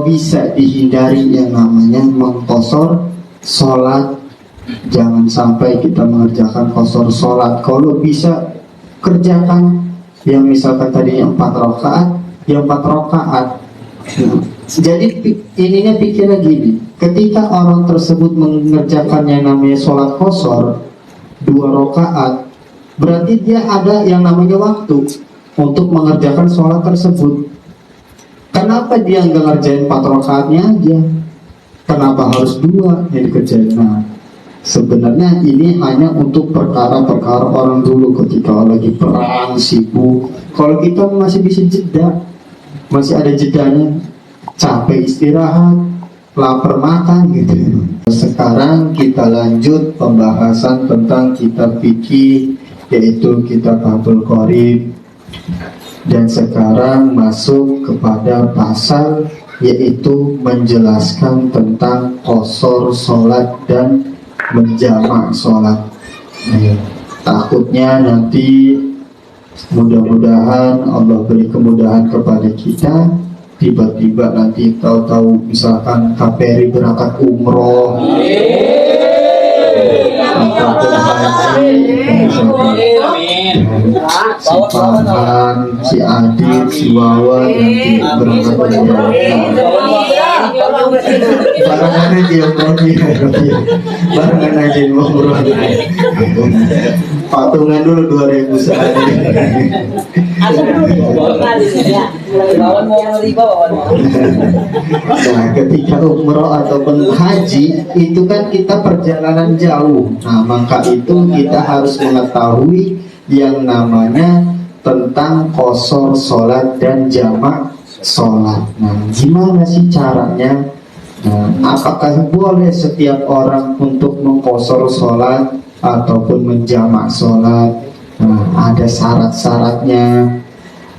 kalau bisa dihindari yang namanya mengqosor sholat. Jangan sampai kita mengerjakan qosor sholat. Kalau bisa kerjakan yang misalkan tadinya 4 rakaat, yang 4 rakaat. Jadi ininya pikirnya gini, ketika orang tersebut mengerjakan yang namanya sholat qosor 2 rakaat, berarti dia ada yang namanya waktu untuk mengerjakan sholat tersebut. Kenapa dia nggak ngerjain 4 rakaatnya aja? Kenapa harus 2 yang dikerjain? Nah, sebenarnya ini hanya untuk perkara-perkara orang dulu ketika lagi perang, sibuk. Kalau kita masih bisa jeda, masih ada jedanya, capek istirahat, lapar makan gitu. Sekarang kita lanjut pembahasan tentang kitab fikih, yaitu kitab Fathul Qorib. Dan sekarang masuk kepada pasal, yaitu menjelaskan tentang qosor sholat dan menjamak sholat. Takutnya nanti mudah-mudahan Allah beri kemudahan kepada kita, tiba-tiba nanti tahu-tahu misalkan KPRI berangkat umroh ataupun haji, si Farhan, si Adit, si Wawan nanti berangkat umroh. Barengan aja barengan aja umroh. Patungan dulu 2.000 sehari. Nah, ketika umroh ataupun haji itu kan kita perjalanan jauh. Nah, maka itu kita harus mengetahui yang namanya tentang qosor sholat dan jamak sholat. Nah, gimana sih caranya? Nah, apakah boleh setiap orang untuk mengqosor sholat ataupun menjamak sholat? Nah, ada syarat-syaratnya.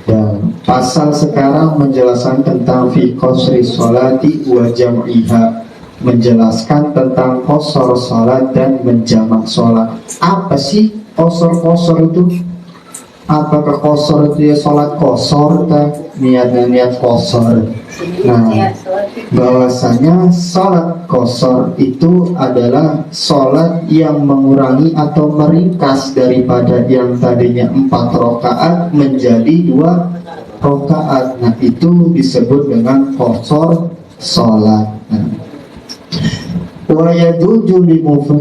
Dan pasal sekarang menjelaskan tentang fi qosri sholati wa jam'iha, menjelaskan tentang qosor sholat dan menjamak sholat. Apa sih qosor itu? Apakah qosor itu ya sholat qosor, niatnya niat qosor? Nah, bahwasanya sholat qosor itu adalah sholat yang mengurangi atau meringkas daripada yang tadinya 4 rakaat menjadi 2 rakaat. Nah, itu disebut dengan qosor sholat. Wa yajuzu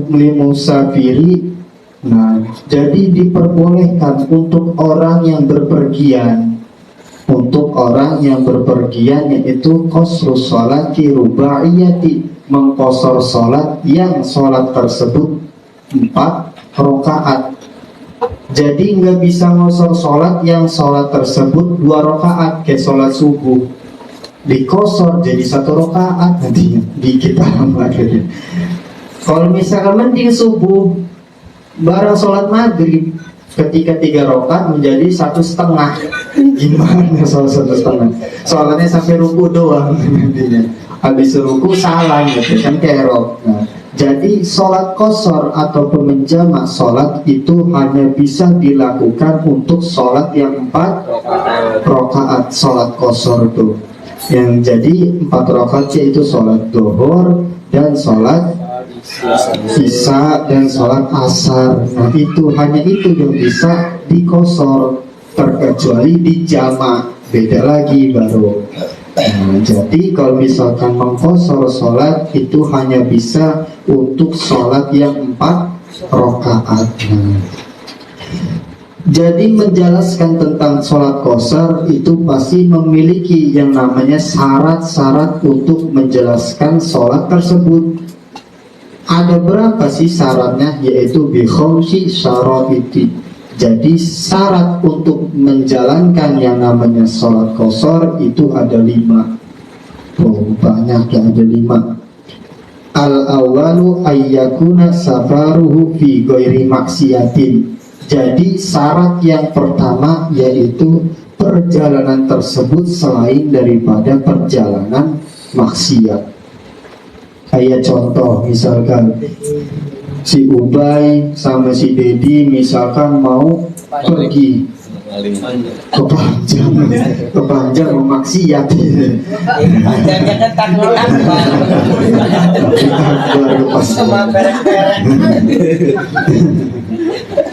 limusafiri. Nah, jadi diperbolehkan untuk orang yang berpergian, yaitu qasru sholati rubaiyati, mengqosor sholat yang sholat tersebut 4 rakaat. Jadi nggak bisa ngosor sholat yang sholat tersebut 2 rakaat, kayak sholat subuh dikosor jadi 1 rakaat nanti dikit amat. Kalau misalnya mending subuh barang sholat maghrib, ketika 3 rakaat menjadi 1,5. Gimana sholat 1,5? Sholatnya sampai ruku doang nantinya. Habis ruku salam gitu kan, kerok. Nah, jadi sholat qosor ataupun menjamak sholat itu hanya bisa dilakukan untuk sholat yang 4 rakaat, sholat qosor itu. Yang jadi 4 rakaat yaitu sholat zuhur dan sholat Isya dan sholat asar. Nah, itu hanya itu yang bisa dikosor, terkecuali dijamak, beda lagi baru. Nah, jadi kalau misalkan mengkosor sholat itu hanya bisa untuk sholat yang 4 rakaat. Jadi menjelaskan tentang sholat qosor itu pasti memiliki yang namanya syarat-syarat untuk menjelaskan sholat tersebut. Ada berapa sih syaratnya? Yaitu bi khamsi syaraiti. Jadi syarat untuk menjalankan yang namanya sholat qosor itu ada 5. Banyak ya, ada 5. Al-awwalu ayyakuna safaruhu fi ghairi maksiatin. Jadi syarat yang pertama yaitu perjalanan tersebut selain daripada perjalanan maksiat. Kayak contoh, misalkan si Ubay sama si Dedi misalkan mau pergi kepanjang memaksiat. Panjangnya kan takut akbar. Sama perek-perek.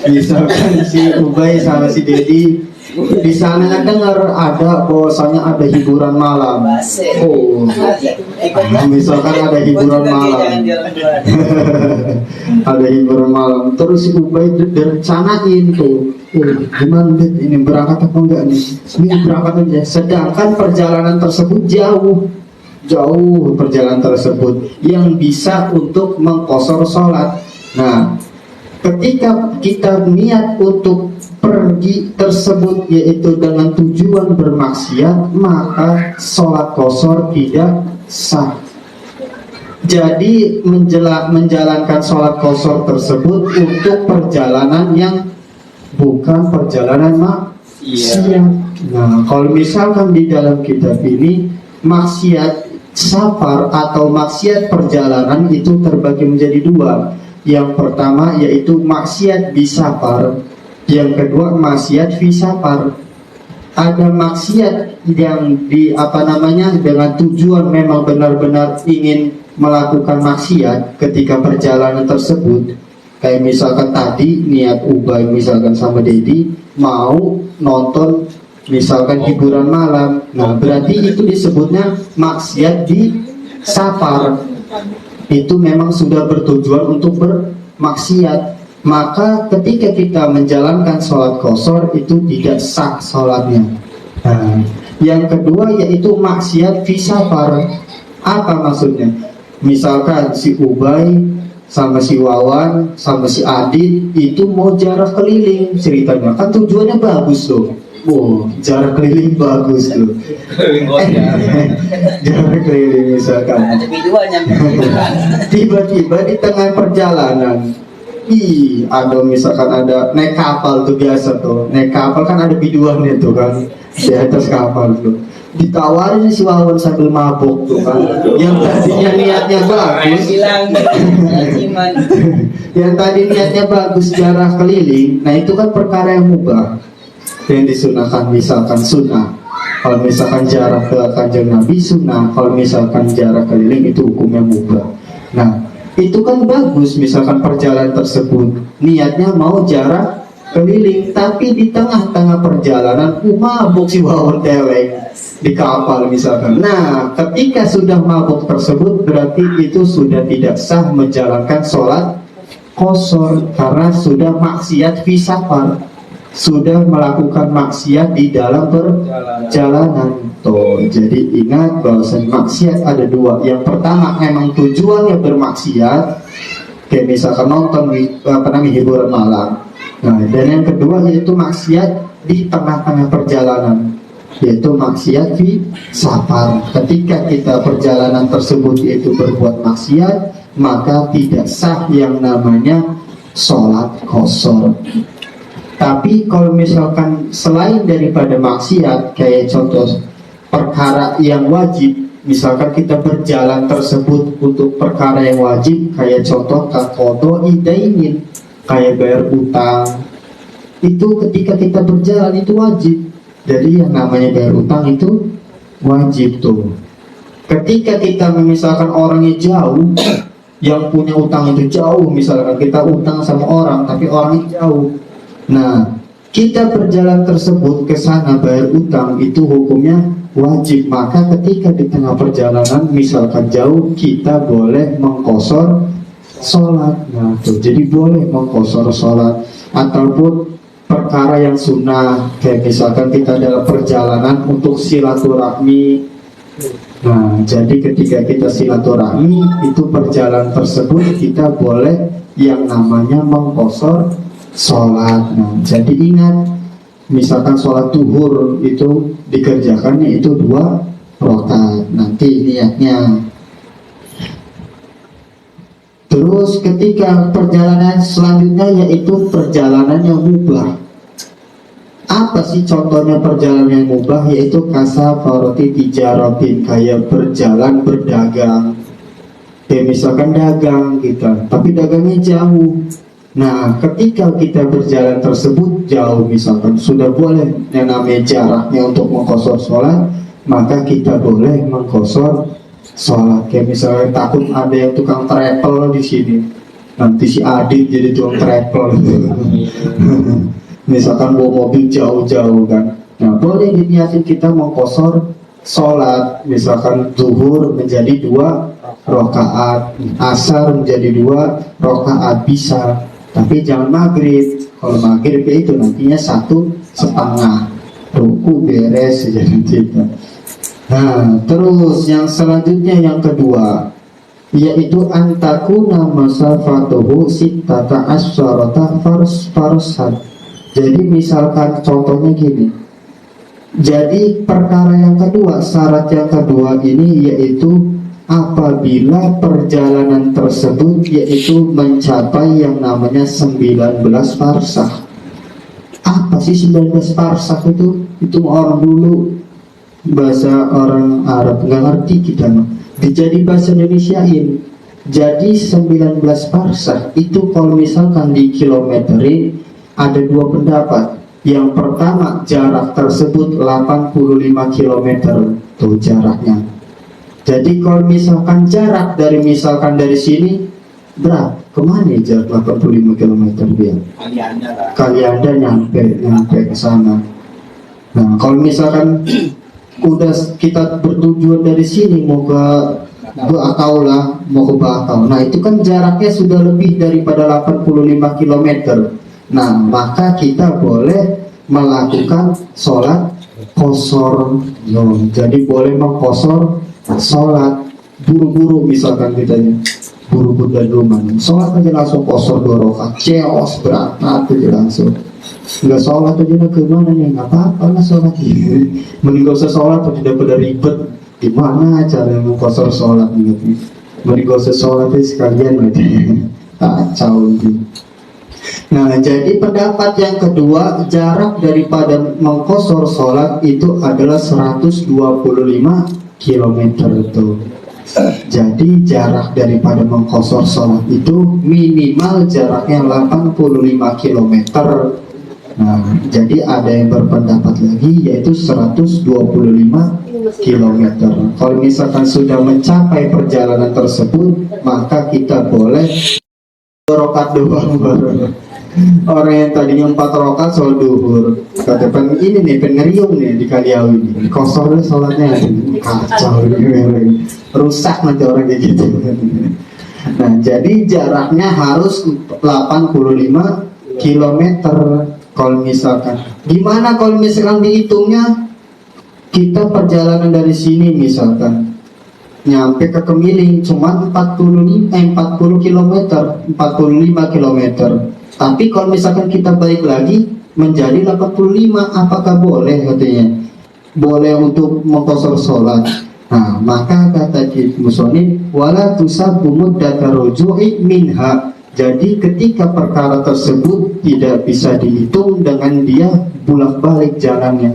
Misalkan si Ubay sama si Dedi di sana dengar ada bahwasanya ada hiburan malam. Oh, misalkan ada hiburan malam. Ada hiburan malam. Terus si Ubay rencanain tuh, gimana ini berangkat apa enggak nih? Ini berangkat aja. Sedangkan perjalanan tersebut jauh perjalanan tersebut yang bisa untuk mengqashar sholat. Nah, ketika kita niat untuk pergi tersebut yaitu dengan tujuan bermaksiat, maka sholat qashar tidak sah. Jadi menjalankan sholat qashar tersebut untuk perjalanan yang bukan perjalanan maksiat. Nah, kalau misalkan di dalam kitab ini maksiat safar atau maksiat perjalanan itu terbagi menjadi dua. Yang pertama yaitu maksiat di safar, yang kedua maksiat fi safar. Ada maksiat yang dengan tujuan memang benar-benar ingin melakukan maksiat ketika perjalanan tersebut. Kayak misalkan tadi niat Ubay misalkan sama Dedi mau nonton misalkan hiburan malam. Nah, berarti itu disebutnya maksiat di safar. Itu memang sudah bertujuan untuk bermaksiat. Maka ketika kita menjalankan sholat qashar itu tidak sah sholatnya. Nah, yang kedua yaitu maksiat fi safar. Apa maksudnya? Misalkan si Ubay sama si Wawan sama si Adit itu mau jarak keliling ceritanya, kan tujuannya bagus tuh. Jarak keliling bagus tuh. Jarak keliling misalkan. Tiba-tiba di tengah perjalanan, ada misalkan ada naik kapal tuh biasa tuh. Naik kapal kan ada biduannya tuh kan di atas kapal tuh. Ditawarin si Wawan sambil mabuk tuh kan. Yang tadinya niatnya bagus. Yang tadi niatnya bagus jarak keliling, nah itu kan perkara yang mubah. Yang disunahkan misalkan sunnah. Kalau misalkan jarak ke kanjeng Nabi sunnah, kalau misalkan jarak keliling itu hukumnya mubah. Nah, itu kan bagus misalkan perjalanan tersebut niatnya mau jarak keliling, tapi di tengah-tengah perjalanan mabuk si Wawan teleng di kapal misalkan. Nah, ketika sudah mabuk tersebut berarti itu sudah tidak sah menjalankan sholat qashar karena sudah maksiat fi safar, sudah melakukan maksiat di dalam perjalanan. Tuh, jadi ingat bahwa maksiat ada dua. Yang pertama memang tujuannya bermaksiat, kayak misalkan nonton hiburan malam. Nah, dan yang kedua yaitu maksiat di tengah-tengah perjalanan, yaitu maksiat fi safar. Ketika kita perjalanan tersebut yaitu berbuat maksiat, maka tidak sah yang namanya sholat qashar. Tapi kalau misalkan selain daripada maksiat, kayak contoh perkara yang wajib, misalkan kita berjalan tersebut untuk perkara yang wajib, kayak contoh qadha idainin, kayak bayar utang, itu ketika kita berjalan itu wajib. Jadi yang namanya bayar utang itu wajib tuh. Ketika kita misalkan orangnya jauh, yang punya utang itu jauh, misalkan kita utang sama orang tapi orangnya jauh. Nah, kita berjalan tersebut ke sana bayar utang itu hukumnya wajib. Maka ketika di tengah perjalanan misalkan jauh, kita boleh mengqashar sholat. Nah, tuh, jadi boleh mengqashar sholat. Ataupun perkara yang sunnah, kayak misalkan kita dalam perjalanan untuk silaturahmi. Nah, jadi ketika kita silaturahmi itu perjalanan tersebut kita boleh yang namanya mengqashar sholat. Nah, jadi ingat, misalkan sholat zuhur itu dikerjakannya itu 2 rakaat. Nanti niatnya. Terus ketika perjalanan selanjutnya yaitu perjalanan yang mubah. Apa sih contohnya perjalanan yang mubah? Yaitu kasafarati tijaratin, kayak berjalan berdagang. Kayak misalkan dagang kita, tapi dagangnya jauh. Nah, ketika kita berjalan tersebut jauh, misalkan sudah boleh yang namanya jaraknya untuk mengqashar sholat, maka kita boleh mengqashar sholat. Kayak misalnya takut ada yang tukang travel di sini, nanti si Adit jadi tukang travel. Misalkan bawa mobil jauh-jauh kan, nah boleh diniatin kita mengqashar sholat, misalkan zuhur menjadi 2 rakaat, asar menjadi 2 rakaat bisa, tapi jangan maghrib. Kalau maghrib itu nantinya 1,5 ruku beres saja nanti. Nah, terus yang selanjutnya yang kedua, yaitu antakuna masafatuhu sittata asyarata farsan. Jadi misalkan contohnya gini. Jadi perkara yang kedua, syarat yang kedua ini yaitu apabila perjalanan tersebut yaitu mencapai yang namanya 19 farsah. Apa sih 19 farsah itu? Itu orang dulu bahasa orang Arab nggak ngerti kita mah. Jadi bahasa Indonesiain. Jadi 19 farsah itu kalau misalkan di kilometerin ada 2 pendapat. Yang pertama, jarak tersebut 85 km tuh jaraknya. Jadi kalau misalkan jarak dari sini berapa? Kemana ya jarak 85 km dia? Kali anda nyampe ke sana. Nah, kalau misalkan udah kita bertujuan dari sini mau ke Akaula, mau ke Bakau. Nah, itu kan jaraknya sudah lebih daripada 85 km. Nah, maka kita boleh melakukan sholat qashar. Jadi boleh mengqashar sholat buru-buru, misalkan kitanya buru-buru dari rumah, sholat aja langsung qashar 2 rakaat, ceos berangkat aja langsung. Nggak sholat aja ke mana nih, nggak apa-apa lah sholat. Mending gak usah sholat, tidak pada ribet. Gimana cara mengqashar sholat gitu? Mending gak usah sholat aja sekalian gitu. Kacau gitu. Nah, jadi pendapat yang kedua, jarak daripada mengqashar sholat itu adalah 125 km itu. Jadi jarak daripada mengqashar sholat itu minimal jaraknya 85 km. Nah, jadi ada yang berpendapat lagi yaitu 125 km. Kalau misalkan sudah mencapai perjalanan tersebut, maka kita boleh rakaat doang baru. Orang yang tadinya 4 rakaat sholat duhur, kata ini nih pengeriung nih di Kaliawi nih, kosong sholatnya, kacau, rusak nanti orang kayak gitu. Nah, jadi jaraknya harus 85 km. Kalau misalkan, gimana kalau misalkan dihitungnya, kita perjalanan dari sini misalkan nyampe ke Kemiling cuma 40 km, 45 km. Tapi kalau misalkan kita balik lagi menjadi 85, apakah boleh katanya? Boleh untuk mengqashar sholat. Nah, maka kata musonif, wala tusabbu muddata ruju'i minha. Jadi ketika perkara tersebut tidak bisa dihitung dengan dia bolak-balik jalannya.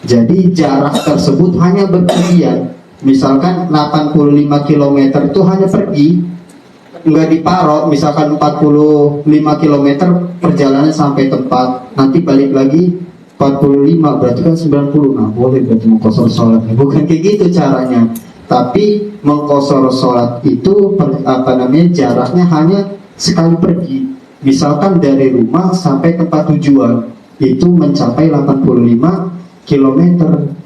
Jadi jarak tersebut hanya berpergian. Misalkan 85 km itu hanya pergi, nggak diparok. Misalkan 45 km perjalanan sampai tempat, nanti balik lagi 45, berarti kan 90. Nah, boleh berarti mengqashar sholat. Bukan kayak gitu caranya. Tapi mengqashar sholat itu jaraknya hanya sekali pergi. Misalkan dari rumah sampai tempat tujuan itu mencapai 85 km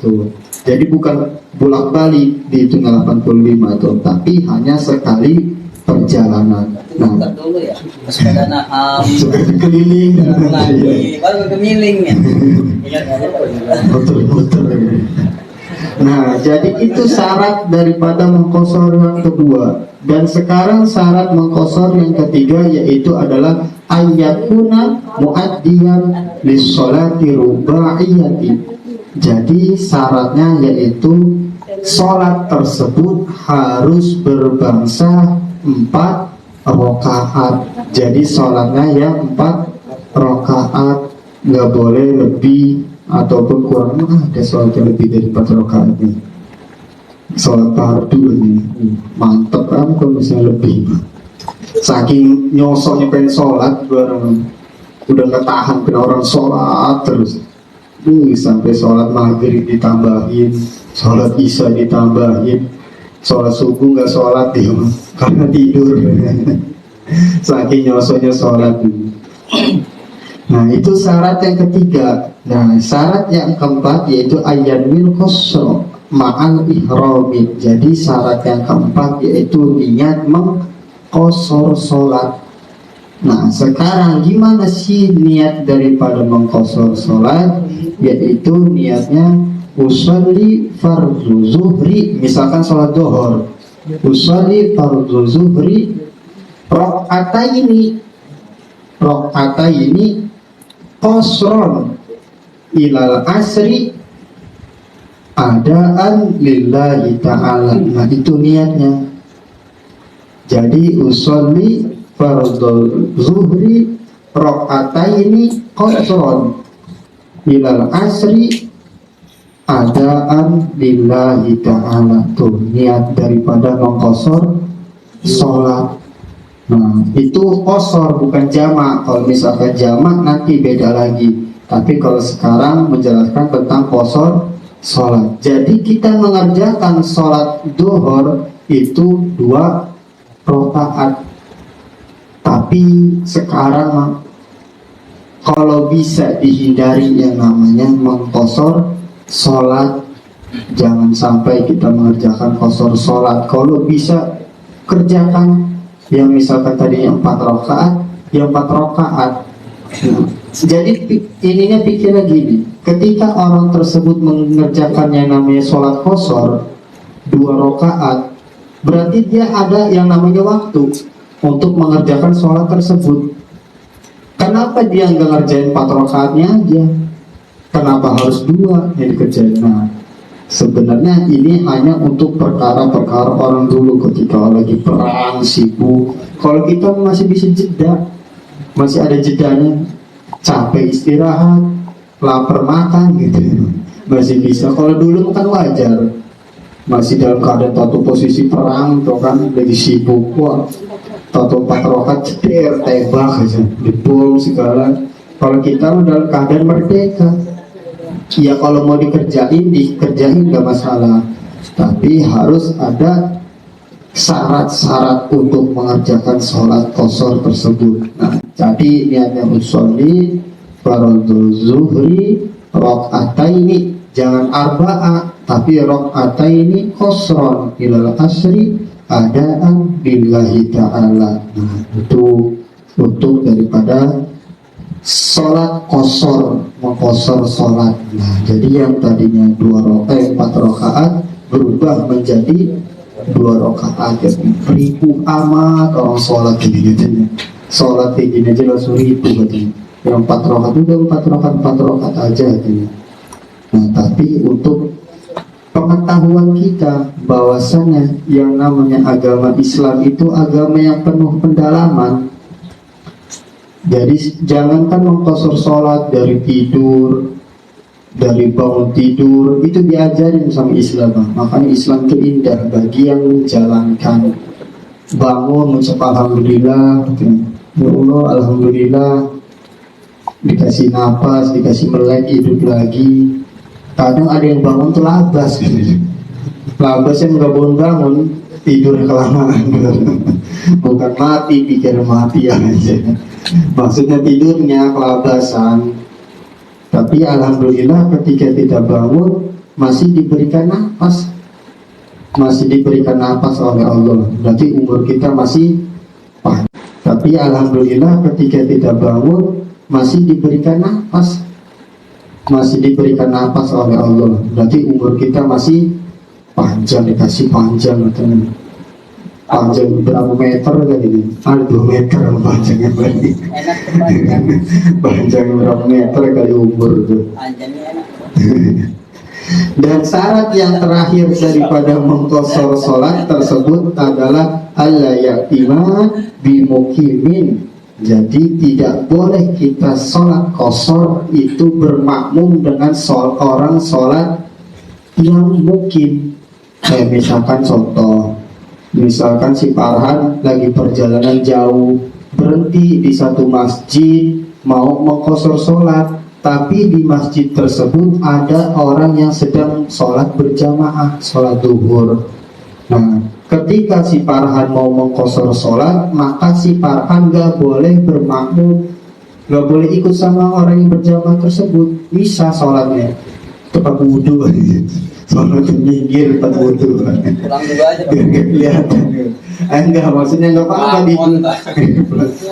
tuh. Jadi bukan bolak-balik dihitung 85 tuh, tapi hanya sekali perjalanan. Nah, dulu ya, sepeda naham, keliling, baru kemiling ya. muter-muter. Nah, jadi itu syarat daripada mengqashar yang kedua. Dan sekarang syarat mengqashar yang ketiga yaitu adalah ayyakuna muaddiyan lis-sholati rubaiyati. Jadi syaratnya yaitu sholat tersebut harus berbangsa 4 rakaat. Jadi sholatnya ya 4 rakaat, nggak boleh lebih ataupun kurang. Ada sholatnya lebih dari 4 rakaat nih. Sholat fardu ini mantep kan kalau misalnya lebih. Saking nyosoknya pengen sholat, bareng udah nggak tahan pengen orang sholat terus. Sampai sholat maghrib ditambahin, sholat isya ditambahin, sholat subuh nggak sholat dia karena tidur. Saking nyosoknya sholat. Nah itu syarat yang ketiga. Nah syarat yang keempat yaitu ayanwil qasr ma'al ihramin. Jadi syarat yang keempat yaitu niat mengqasar sholat. Nah sekarang gimana sih niat daripada mengqasar sholat? Yaitu niatnya usolli fardhu zuhri, misalkan sholat zuhur, usolli fardhu zuhri rakaataini qasron ilal asri adaan lillahi ta'ala. Nah itu niatnya. Jadi usolli fardhu zuhri rakaataini qasron ilal asri adaan lillahi ta'ala. Tuh niat daripada mengqasar sholat. Nah itu qasar bukan jamak. Kalau misalkan jamak nanti beda lagi. Tapi kalau sekarang menjelaskan tentang qasar sholat. Jadi kita mengerjakan sholat duhur itu 2 rakaat. Tapi sekarang kalau bisa dihindari yang namanya mengqasar sholat, jangan sampai kita mengerjakan qasar sholat. Kalau bisa kerjakan yang misalkan tadinya 4 rakaat, yang 4 rakaat. Nah, jadi ininya pikirnya gini, ketika orang tersebut mengerjakan yang namanya sholat qasar 2 rakaat, berarti dia ada yang namanya waktu untuk mengerjakan sholat tersebut. Kenapa dia nggak ngerjain 4 rakaatnya aja? Kenapa harus 2 yang dikerjain? Nah, sebenarnya ini hanya untuk perkara-perkara orang dulu ketika lagi perang, sibuk. Kalau kita masih bisa jeda, masih ada jedanya, capek istirahat, lapar makan gitu, masih bisa. Kalau dulu kan wajar, masih dalam keadaan satu posisi perang, tuh kan lagi sibuk, wah, satu 4 rakaat jeder, tembak aja, dibom segala. Kalau kita dalam keadaan merdeka, ya kalau mau dikerjain nggak masalah. Tapi harus ada syarat-syarat untuk mengerjakan sholat qasar tersebut. Nah, jadi niatnya usolli fardhu zuhri rakaataini, jangan arba'ah, tapi rakaataini qasran ilal asri adaan billahi ta'ala. Nah, itu untuk daripada sholat qasar, mengqasar sholat. Nah, jadi yang tadinya 4 rakaat berubah menjadi 2 rakaat. Ya, ribu amat orang sholat gini-gini. Sholat kayak gini aja langsung ribu katanya. Yang 4 rakaat udah 4 rakaat aja katanya. Nah, tapi untuk pengetahuan kita bahwasanya yang namanya agama Islam itu agama yang penuh pendalaman. Jadi jangankan mengqasar sholat dari tidur, dari bangun tidur, itu diajarin sama Islam. Makanya Islam itu indah bagi yang menjalankan. Bangun mengucap alhamdulillah, ya Allah alhamdulillah, dikasih napas, dikasih melek, hidup lagi. Kadang ada yang bangun tuh labas, labas yang nggak bangun, tidur kelamaan. Bukan mati, pikir mati aja. Maksudnya tidurnya kelabasan. Tapi alhamdulillah ketika kita bangun masih diberikan nafas, masih diberikan nafas oleh Allah. Berarti umur kita masih panjang. Tapi alhamdulillah ketika kita bangun masih diberikan nafas, masih diberikan nafas oleh Allah. Berarti umur kita masih panjang, dikasih panjang katanya. Panjang berapa meter kan ini? Ada 2 meter panjangnya berarti. Panjang berapa meter kali umur tuh. Dan syarat yang terakhir daripada mengqasar sholat tersebut adalah alla ya'tima bimuqimin. Jadi tidak boleh kita sholat qasar itu bermakmum dengan orang sholat yang mukim. Kayak misalkan contoh, Misalkan si Farhan lagi perjalanan jauh, berhenti di satu masjid, mau mengqashar sholat, tapi di masjid tersebut ada orang yang sedang sholat berjamaah, sholat duhur. Nah, ketika si Farhan mau mengqashar sholat, maka si Farhan gak boleh bermakmum, gak boleh ikut sama orang yang berjamaah tersebut. Bisa sholatnya tempat wudhu, sholat minggir tempat wudhu, Pulang juga aja. biar gak kelihatan. Enggak, maksudnya nggak apa-apa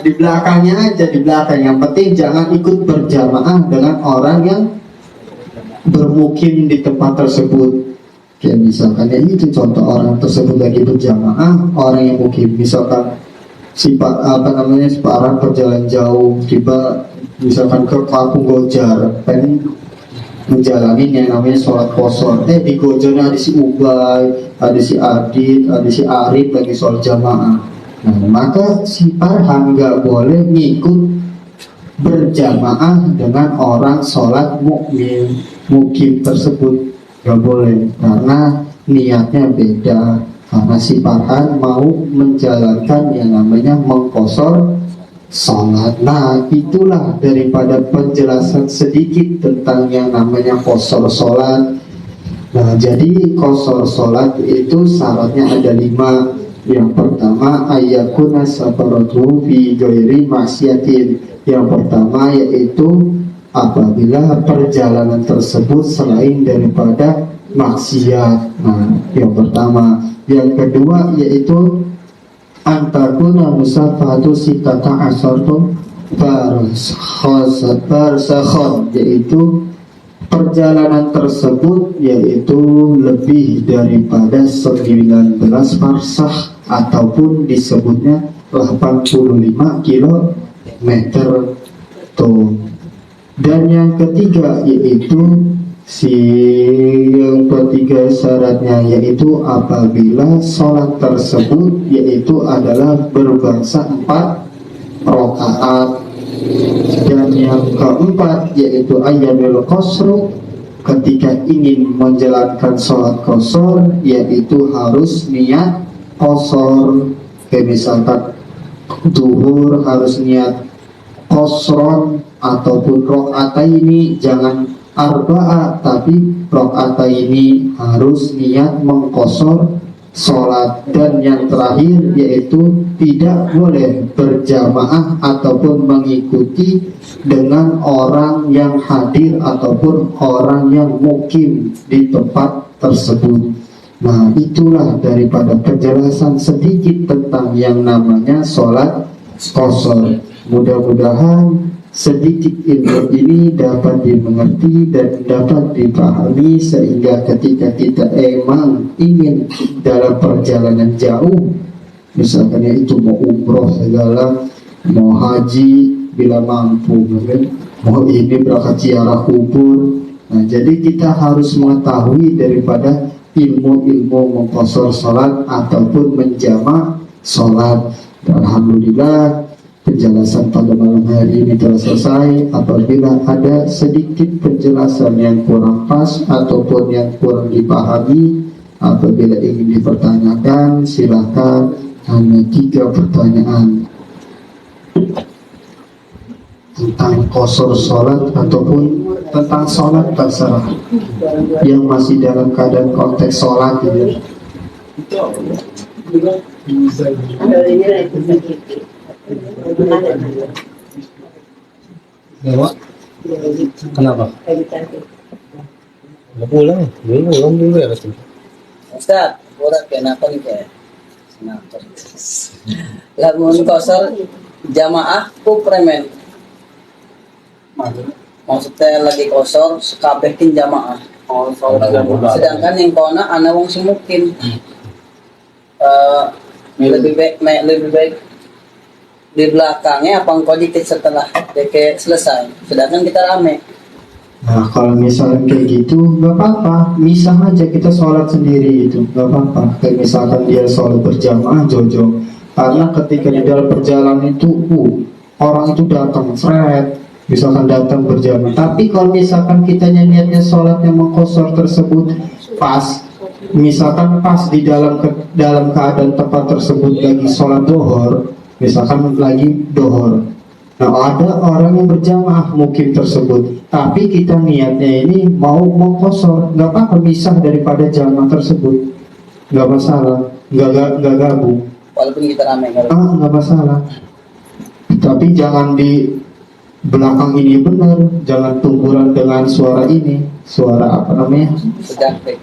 di belakangnya aja, di belakang. Yang penting jangan ikut berjamaah dengan orang yang bermukim di tempat tersebut. Kayak misalkan ya itu contoh, orang tersebut lagi berjamaah, orang yang mukim. Misalkan si Farhan perjalanan jauh, tiba misalkan ke Kampung Gojar, pengen menjalani yang namanya sholat qashar. Di Gojarnya ada si Ubay, ada si Adit, ada si Arif lagi sholat jamaah. Nah, maka si Farhan nggak boleh ngikut berjamaah dengan orang sholat mukim tersebut, nggak boleh, karena niatnya beda. Karena si Farhan mau menjalankan yang namanya mengqashar sholat. Nah, itulah daripada penjelasan sedikit tentang yang namanya qashar sholat. Nah, jadi qashar sholat itu syaratnya ada 5. Yang pertama, ayyakuna safaratuhu fi ghairi maksiatin. Yang pertama yaitu apabila perjalanan tersebut selain daripada maksiat. Nah, yang pertama. Yang kedua yaitu antakuna musafatu sitata asartum barsakhon, yaitu perjalanan tersebut yaitu lebih daripada 19 farsakh ataupun disebutnya 85 kilometer tuh. Dan yang ketiga yaitu yang ketiga syaratnya yaitu apabila sholat tersebut yaitu adalah berbangsa 4 rakaat. Dan yang keempat yaitu ayyamul qasru, ketika ingin menjalankan sholat qashar yaitu harus niat qashar. Kayak misalkan duhur harus niat qashron ataupun rakaataini, jangan arba'ah tapi rakaataini, harus niat mengqashar sholat. Dan yang terakhir yaitu tidak boleh berjamaah ataupun mengikuti dengan orang yang hadir ataupun orang yang mukim di tempat tersebut. Nah, itulah daripada penjelasan sedikit tentang yang namanya sholat qashar. Mudah-mudahan sedikit ilmu ini dapat dimengerti dan dapat dipahami, sehingga ketika kita emang ingin dalam perjalanan jauh, misalkan itu mau umroh segala, mau haji bila mampu, mau ini berangkat ziarah kubur. Nah, jadi kita harus mengetahui daripada ilmu-ilmu mengqashar sholat ataupun menjamak sholat. Dan alhamdulillah penjelasan pada malam hari ini telah selesai. Apabila ada sedikit penjelasan yang kurang pas ataupun yang kurang dipahami, apabila ingin dipertanyakan, silakan. Hanya 3 pertanyaan tentang qashar sholat ataupun tentang sholat terserah, yang masih dalam keadaan konteks sholat gitu. Lewat. Kenapa? Udah pulang, belum dulu ya pasti. Ustaz, urat kenapa nih kayak? Kenapa? Lamun qashar jamaah ku premen. Maksudnya lagi qashar sekabehin jamaah. Sedangkan yang kona ana wong semukin. Lebih baik di belakangnya apa engkau dikit setelah DK selesai, sedangkan kita rame. Nah, kalau misalnya kayak gitu nggak apa-apa, misah aja kita sholat sendiri, itu nggak apa-apa. Kayak misalkan dia sholat berjamaah jojo, karena ketika di dalam perjalanan itu orang itu datang seret, misalkan datang berjamaah. Tapi kalau misalkan kita niatnya sholat yang mengqashar tersebut pas, misalkan pas di dalam keadaan tempat tersebut lagi sholat dohor, misalkan lagi dohor. Nah, ada orang yang berjamaah mukim tersebut, tapi kita niatnya ini mau mengkosor, nggak apa-apa, misah daripada jamaah tersebut, nggak masalah, nggak gabung, Walaupun kita ramai kalau nggak masalah. Tapi jangan di belakang ini benar, jangan tumburan dengan suara ini, suara apa namanya? sedang tek.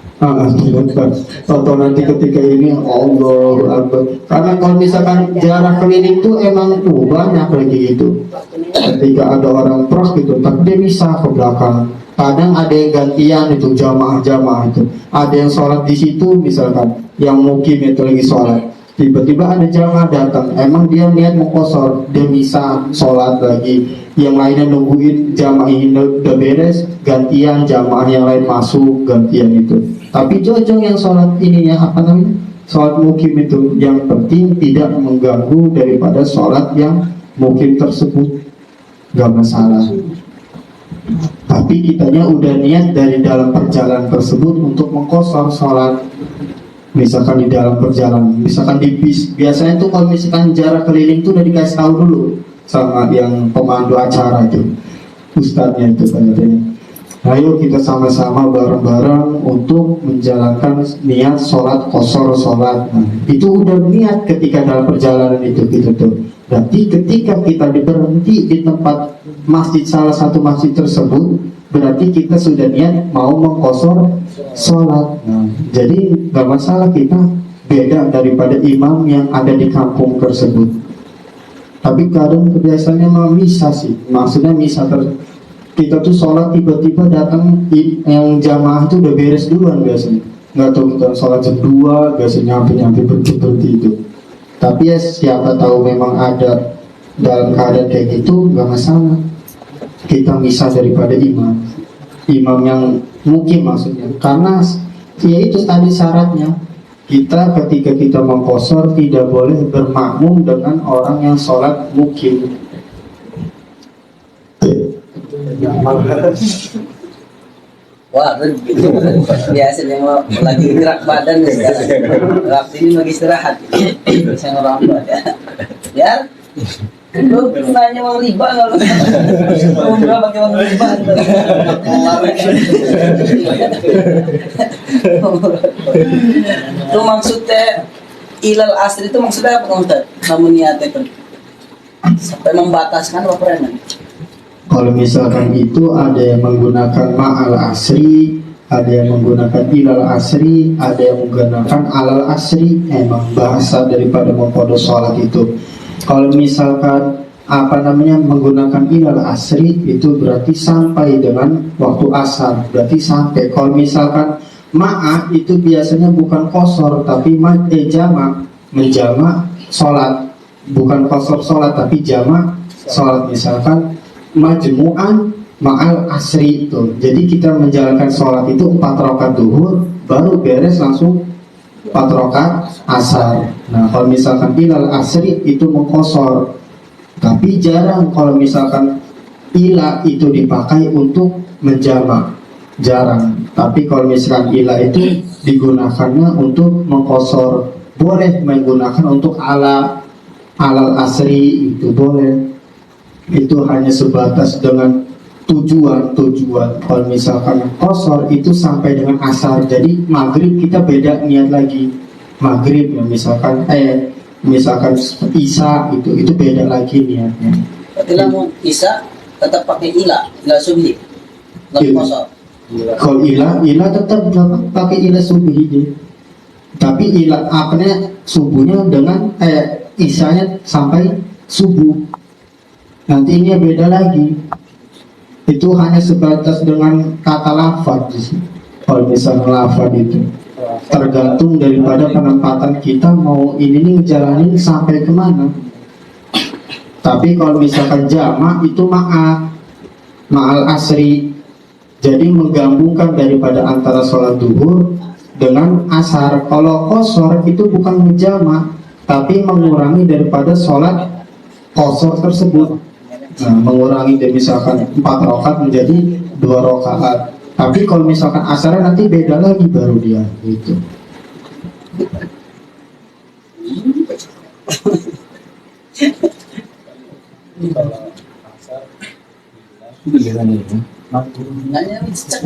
Atau nanti ketika ini Allahu Akbar. Karena kalau misalkan jarak keliling itu emang banyak lagi gitu. Ketika ada orang pros gitu, tapi dia bisa ke belakang. Kadang ada yang gantian itu jamaah-jamaah itu. Ada yang sholat di situ misalkan, yang mukim itu lagi sholat. Tiba-tiba ada jamaah datang, emang dia niat mau kosor, dia bisa sholat lagi. Yang lainnya nungguin jamaah ini udah beres, gantian jamaah yang lain masuk, gantian itu. Tapi jojong yang sholat ininya apa namanya? Sholat mukim itu, yang penting tidak mengganggu daripada sholat yang mukim tersebut, gak masalah. Tapi kitanya udah niat dari dalam perjalanan tersebut untuk mengkosor sholat. Misalkan di dalam perjalanan, misalkan di bis, biasanya tuh kalau misalkan jarak keliling tuh udah dikasih tahu dulu sama yang pemandu acara itu, ustadznya itu katanya. Ayo kita sama-sama bareng-bareng untuk menjalankan niat sholat kosor sholat. Nah, itu udah niat ketika dalam perjalanan itu gitu tuh. Berarti ketika kita berhenti di tempat masjid, salah satu masjid tersebut, berarti kita sudah niat mau mengkosor sholat. Nah, jadi nggak masalah, kita beda daripada imam yang ada di kampung tersebut. Tapi kadang kebiasaannya malah misa sih, maksudnya misa kita tuh sholat tiba-tiba datang yang jamaah itu udah beres duluan biasanya. Nggak tahu kita sholat jam 2 biasanya nyampe berhenti itu. Tapi ya siapa tahu memang ada dalam keadaan kayak gitu, nggak masalah. Kita misah daripada imam yang mungkin maksudnya, karena ya itu tadi syaratnya, kita ketika kita mengkosor tidak boleh bermakmum dengan orang yang sholat mukim. Wah, gitu. Biasanya mau lagi gerak badan nih sekarang. Waktu ini lagi istirahat. Saya ngerambah ya. Ya, lu nanya mau riba nggak lu? Umrah pakai uang riba? Itu maksudnya ilal asri itu maksudnya apa Ustaz? Namun niatnya itu sampai membataskan apa pernah? Kalau misalkan itu ada yang menggunakan ma'al asri, ada yang menggunakan ilal asri, ada yang menggunakan alal asri, emang bahasa daripada mengkode sholat itu. Kalau misalkan apa namanya menggunakan ilal asri itu berarti sampai dengan waktu asar, berarti sampai. Kalau misalkan ma'ah itu biasanya bukan kosor tapi jamak, menjamak sholat, bukan kosor sholat tapi jamak sholat. Misalkan majmu'an ma'al asri itu, jadi kita menjalankan sholat itu 4 rakaat duhur baru beres langsung 4 rakaat asar. Nah kalau misalkan ilal asri itu mengkosor, tapi jarang kalau misalkan ila itu dipakai untuk menjamak, jarang. Tapi kalau misalkan ila itu digunakannya untuk mengkosor, boleh menggunakan untuk alal asri itu boleh. Itu hanya sebatas dengan tujuan. Kalau misalkan kosor itu sampai dengan asar, jadi maghrib kita beda niat lagi. Maghrib ya misalkan isya itu beda lagi niatnya. Berarti mau isya tetap pakai ila subhi, nggak kosor. Kalau ila tetap pakai ila subhi, tapi ila apanya subuhnya dengan isyanya sampai subuh. Nanti ini beda lagi. Itu hanya sebatas dengan kata lafaz. Kalau misalnya lafaz itu tergantung daripada penempatan kita mau ini nih ngejalanin sampai kemana. Tapi kalau misalkan jamak itu ma'al asri, jadi menggabungkan daripada antara sholat duhur dengan asar. Kalau kosor itu bukan menjamak, tapi mengurangi daripada sholat kosor tersebut. Nah, mengurangi dari misalkan 4 rakaat menjadi 2 rakaat. Tapi kalau misalkan asarnya nanti beda lagi baru dia gitu. Nanya cecak.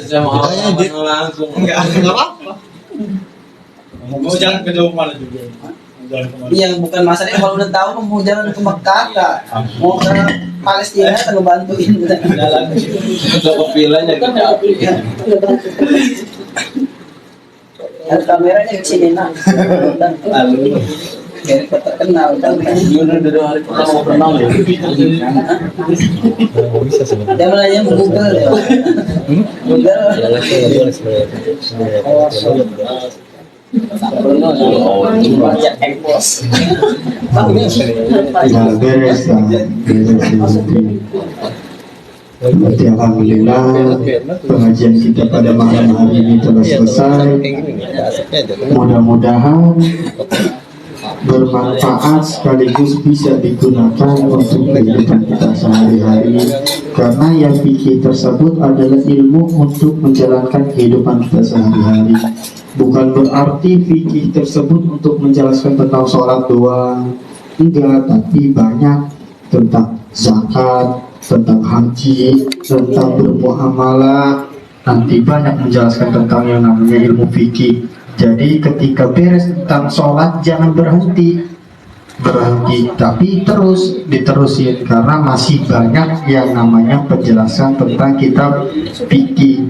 Sama orang langsung. Enggak apa-apa. Mau jalan ke jauh mana juga. Jalan kemana? Yang bukan masalahnya kalau udah tahu mau jalan ke Mekah Kak. Mau ke Palestina kan ngebantuin. Jalan Untuk pilihannya kita. Ada kameranya di sini nak. lalu Biar terkenal kan. Jujur dari hari pertama mau kenal ya. Nggak bisa sebenarnya. Dia nanya Google ya. Google. Nggak boleh sebenarnya. Banyak ekspos. Nah, beres lah, beres ini. Berarti alhamdulillah pengajian kita pada malam hari ini telah selesai. Mudah-mudahan bermanfaat sekaligus bisa digunakan untuk kehidupan kita sehari-hari, karena yang fikih tersebut adalah ilmu untuk menjalankan kehidupan kita sehari-hari. Bukan berarti fikih tersebut untuk menjelaskan tentang sholat doang, enggak, tapi banyak tentang zakat, tentang haji, tentang bermuamalah. Nanti banyak menjelaskan tentang yang namanya ilmu fikih. Jadi ketika beres tentang sholat jangan berhenti, tapi terus diterusin karena masih banyak yang namanya penjelasan tentang kitab fikih.